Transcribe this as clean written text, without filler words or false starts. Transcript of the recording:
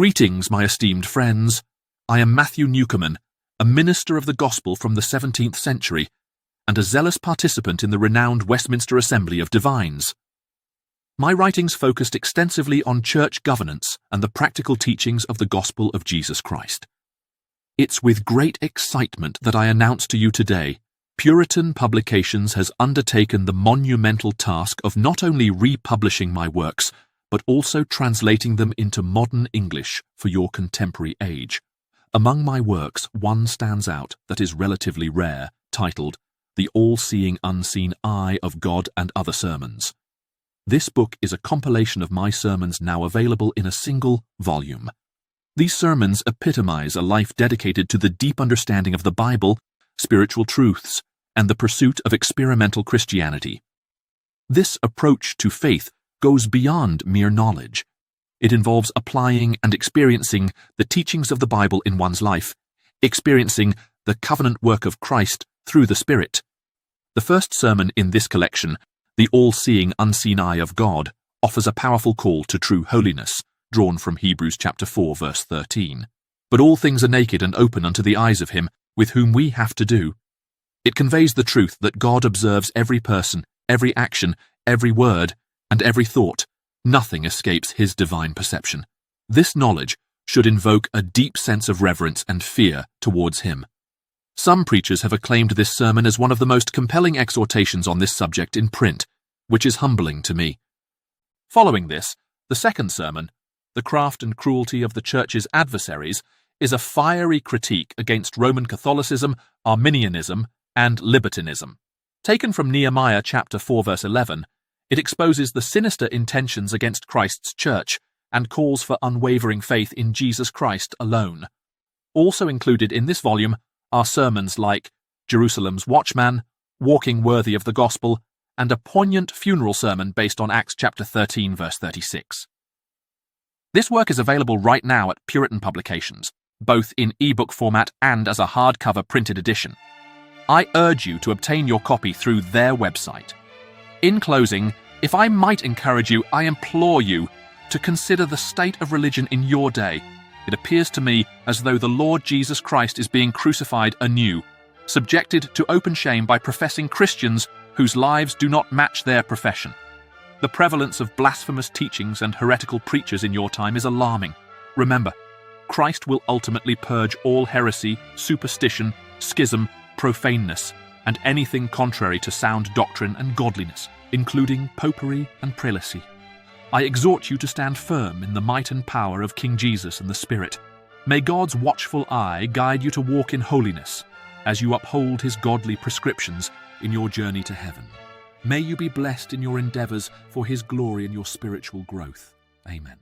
Greetings, my esteemed friends. I am Matthew Newcomen, a minister of the gospel from the 17th century, and a zealous participant in the renowned Westminster Assembly of Divines. My writings focused extensively on church governance and the practical teachings of the gospel of Jesus Christ. It's with great excitement that I announce to you today, Puritan Publications has undertaken the monumental task of not only republishing my works, but also translating them into modern English for your contemporary age. Among my works, one stands out that is relatively rare, titled The All-Seeing Unseen Eye of God and Other Sermons. This book is a compilation of my sermons now available in a single volume. These sermons epitomize a life dedicated to the deep understanding of the Bible, spiritual truths, and the pursuit of experimental Christianity. This approach to faith goes beyond mere knowledge. It involves applying and experiencing the teachings of the Bible in one's life, experiencing the covenant work of Christ through the Spirit. The first sermon in this collection, The All-Seeing Unseen Eye of God, offers a powerful call to true holiness, drawn from Hebrews chapter 4, verse 13. But all things are naked and open unto the eyes of him with whom we have to do. It conveys the truth that God observes every person, every action, every word, and every thought. Nothing escapes his divine perception. This knowledge should invoke a deep sense of reverence and fear towards him. Some preachers have acclaimed this sermon as one of the most compelling exhortations on this subject in print, which is humbling to me. Following this, the second sermon, The Craft and Cruelty of the Church's Adversaries, is a fiery critique against Roman Catholicism, Arminianism, and libertinism. Taken from Nehemiah chapter 4, verse 11, it exposes the sinister intentions against Christ's church and calls for unwavering faith in Jesus Christ alone. Also included in this volume are sermons like Jerusalem's Watchman, Walking Worthy of the Gospel, and a poignant funeral sermon based on Acts chapter 13, verse 36. This work is available right now at Puritan Publications, both in ebook format and as a hardcover printed edition. I urge you to obtain your copy through their website. In closing, if I might encourage you, I implore you to consider the state of religion in your day. It appears to me as though the Lord Jesus Christ is being crucified anew, subjected to open shame by professing Christians whose lives do not match their profession. The prevalence of blasphemous teachings and heretical preachers in your time is alarming. Remember, Christ will ultimately purge all heresy, superstition, schism, profaneness, and anything contrary to sound doctrine and godliness, including popery and prelacy. I exhort you to stand firm in the might and power of King Jesus and the Spirit. May God's watchful eye guide you to walk in holiness as you uphold his godly prescriptions in your journey to heaven. May you be blessed in your endeavors for his glory and your spiritual growth. Amen.